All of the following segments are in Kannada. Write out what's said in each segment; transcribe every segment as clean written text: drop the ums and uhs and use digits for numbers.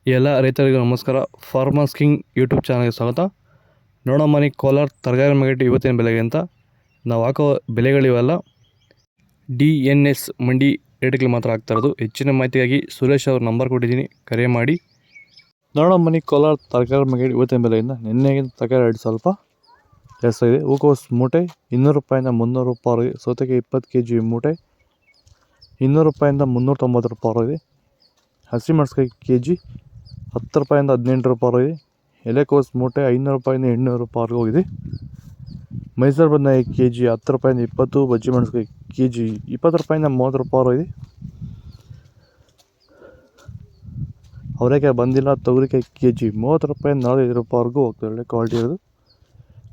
ಎಲ್ಲ ರೈತರಿಗೂ ನಮಸ್ಕಾರ. ಫಾರ್ಮರ್ಸ್ ಕಿಂಗ್ ಯೂಟ್ಯೂಬ್ ಚಾನಲ್ಗೆ ಸ್ವಾಗತ. ನೋಡೋ ಮನೆ ಕೋಲಾರ ತರಕಾರಿ ಮಾರ್ಕೆಟ್ ಇವತ್ತಿನ ಬೆಲೆಗೆ ಅಂತ ನಾವು ಹಾಕೋ ಬೆಲೆಗಳಿವೆಲ್ಲ DNS ಮಂಡಿ ರೇಟ್ಗಳು ಮಾತ್ರ ಆಗ್ತಾ ಇರೋದು. ಹೆಚ್ಚಿನ ಮಾಹಿತಿಗಾಗಿ ಸುರೇಶ್ ಅವ್ರ ನಂಬರ್ ಕೊಟ್ಟಿದ್ದೀನಿ, ಕರೆ ಮಾಡಿ. ನೋಡೋ ಮನೆ ಕೋಲಾರ ತರಕಾರಿ ಮಾರ್ಕೆಟ್ ಇವತ್ತಿನ ಬೆಲೆಯಿಂದ ನಿನ್ನೆಗಿಂತ ತರಕಾರಿ ರೇಟ್ ಸ್ವಲ್ಪ ಜಾಸ್ತಿ ಇದೆ. ಹೂಕೋಸು ಮೂಟೆ 200 ರೂಪಾಯಿಂದ 300 ರೂಪಾಯಿ. ಸೌತೆಕಾಯಿ 20 kg ಮೂಟೆ 200 ರೂಪಾಯಿಂದ 390 ರೂಪಾಯಿ. ಹಸಿಮೆಣಸಿನಕಾಯಿ kg 10 ರೂಪಾಯಿಂದ 18 ರೂಪಾಯಿ. ಎಲೆಕೋಸು ಮೂಟೆ 500 ರೂಪಾಯಿಂದ 800 ರೂಪಾಯಿ ಹೋಗಿದೆ. ಮೈಸೂರು ಬದನೆಕಾಯಿ kg 10 ರೂಪಾಯಿಂದ 20. ಬಜ್ಜಿ ಮೆಣಸಿನಕಾಯಿ kg 20 ರೂಪಾಯಿಂದ 30 ರೂಪಾಯಿ ಇದೆ. ಅವರೆಕಾಯಿ ಬಂದಿಲ್ಲ. ತೊಗರಿಕಾಯಿ kg 30 ರೂಪಾಯಿಂದ 45 ರೂಪಾಯಿವರೆಗೂ ಹೋಗ್ತದೆ. ಒಳ್ಳೆ ಕ್ವಾಲಿಟಿ ಇರೋದು.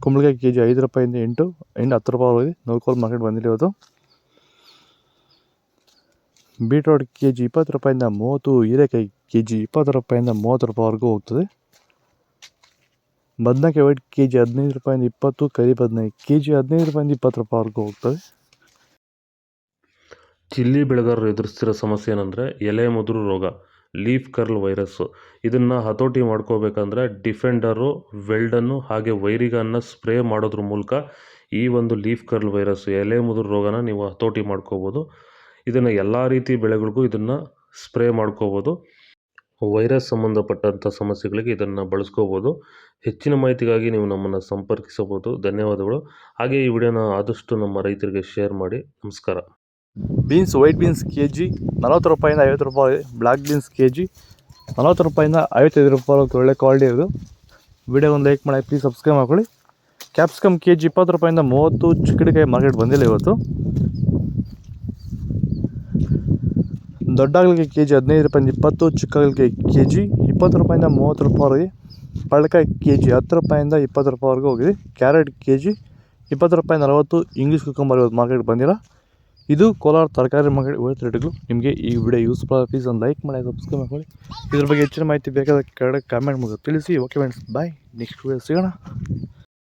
ಕುಂಬಳಕಾಯಿ kg 5 ರೂಪಾಯಿಂದ 8 10 ರೂಪಾಯಿ ಹೋಗಿದೆ. ನೌಕೋಲ್ ಮಾರ್ಕೆಟ್ ಬಂದಿಲ್ಲ ಇವತ್ತು. ಬೀಟ್ರೋಟ್ kg 20 ರೂಪಾಯಿಂದ 30. ಹೀರೆಕಾಯಿ kg 20 ರೂಪಾಯಿಂದ 30 ರೂಪಾಯಿವರೆಗೂ ಹೋಗ್ತದೆ. ಬದನೆಕಾಯಿ ವೈಟ್ kg 15 ರೂಪಾಯಿಂದ 20. ಕರಿ ಬದನೆಕಾಯಿ kg 15 ರೂಪಾಯಿಂದ 20 ರೂಪಾಯಿವರೆಗೂ ಹೋಗ್ತದೆ. ಚಿಲ್ಲಿ ಬೆಳೆಗಾರರು ಎದುರಿಸ್ತಿರೋ ಸಮಸ್ಯೆ ಏನಂದರೆ ಎಲೆ ಮುದುರು ರೋಗ, ಲೀಫ್ ಕರ್ಲ್ ವೈರಸ್ಸು. ಇದನ್ನು ಹತೋಟಿ ಮಾಡ್ಕೋಬೇಕಂದ್ರೆ ಡಿಫೆಂಡರು, ವೆಲ್ಡನ್ನು ಹಾಗೆ ವೈರಿಗನ್ನು ಸ್ಪ್ರೇ ಮಾಡೋದ್ರ ಮೂಲಕ ಈ ಒಂದು ಲೀಫ್ ಕರ್ಲ್ ವೈರಸ್ಸು, ಎಲೆ ಮುದುರು ರೋಗನ ನೀವು ಹತೋಟಿ ಮಾಡ್ಕೋಬೋದು. ಇದನ್ನು ಎಲ್ಲ ರೀತಿ ಬೆಳೆಗಳಿಗೂ ಇದನ್ನು ಸ್ಪ್ರೇ ಮಾಡ್ಕೋಬೋದು. ವೈರಸ್ ಸಂಬಂಧಪಟ್ಟಂಥ ಸಮಸ್ಯೆಗಳಿಗೆ ಇದನ್ನು ಬಳಸ್ಕೋಬೋದು. ಹೆಚ್ಚಿನ ಮಾಹಿತಿಗಾಗಿ ನೀವು ನಮ್ಮನ್ನು ಸಂಪರ್ಕಿಸಬಹುದು. ಧನ್ಯವಾದಗಳು. ಹಾಗೆ ಈ ವಿಡಿಯೋನ ಆದಷ್ಟು ನಮ್ಮ ರೈತರಿಗೆ ಶೇರ್ ಮಾಡಿ. ನಮಸ್ಕಾರ. ಬೀನ್ಸ್ ವೈಟ್ ಬೀನ್ಸ್ kg 40 ರೂಪಾಯಿಂದ 50 ರೂಪಾಯಿ. ಬ್ಲ್ಯಾಕ್ ಬೀನ್ಸ್ kg 40 ರೂಪಾಯಿಂದ 55 ರೂಪಾಯಿ. ಒಳ್ಳೆ ಕ್ವಾಲಿಟಿ ಇರೋದು. ವಿಡಿಯೋ ಒಂದು ಲೈಕ್ ಮಾಡಿ, ಪ್ಲೀಸ್ ಸಬ್ಸ್ಕ್ರೈಬ್ ಮಾಡ್ಕೊಳ್ಳಿ. ಕ್ಯಾಪ್ಸಿಕಮ್ kg 20 ರೂಪಾಯಿಂದ 30. ಚಿಕ್ಕಡಿಕಾಯಿ ಮಾರ್ಕೆಟ್ ಬಂದಿಲ್ಲ ಇವತ್ತು. ದೊಡ್ಡ ಹಾಗಲಕಾಯಿ kg 15 ರೂಪಾಯಿಂದ 20. ಚಿಕ್ಕ ಹಾಗಲಕಾಯಿ kg 20 ರೂಪಾಯಿಂದ 30 ರೂಪಾಯಿ. ಪಳಕಾಯಿ kg 10 ರೂಪಾಯಿಂದ 20 ರೂಪಾಯಿವರೆಗೂ ಹೋಗಿದೆ. ಕ್ಯಾರೆಟ್ kg 20 ರೂಪಾಯಿಂದ 40. ಇಂಗ್ಲೀಷ್ ಕುಕುಂಬರ್ ಇವತ್ತು ಮಾರ್ಕೆಟ್ ಬಂದಿಲ್ಲ. ಇದು ಕೋಲಾರ ತರಕಾರಿ ಮಾರ್ಕೆಟ್ ಇವತ್ತು ರೇಟ್ಗಳು. ನಿಮಗೆ ಈ ವಿಡಿಯೋ ಯೂಸ್ಫುಲ್ ಆಗಿ ಪ್ಲೀಸ್ ಒಂದು ಲೈಕ್ ಮಾಡಿ, ಸಬ್ಸ್ಕ್ರೈಬ್ ಮಾಡ್ಕೊಳ್ಳಿ. ಇದ್ರ ಬಗ್ಗೆ ಹೆಚ್ಚಿನ ಮಾಹಿತಿ ಬೇಕಾದ ಕೆಳಗಡೆ ಕಾಮೆಂಟ್ ಮೂಲಕ ತಿಳಿಸಿ. ಓಕೆ ಫ್ರೆಂಡ್ಸ್, ಬಾಯ್. ನೆಕ್ಸ್ಟ್ ವಿಡಿಯೋ ಸಿಗೋಣ.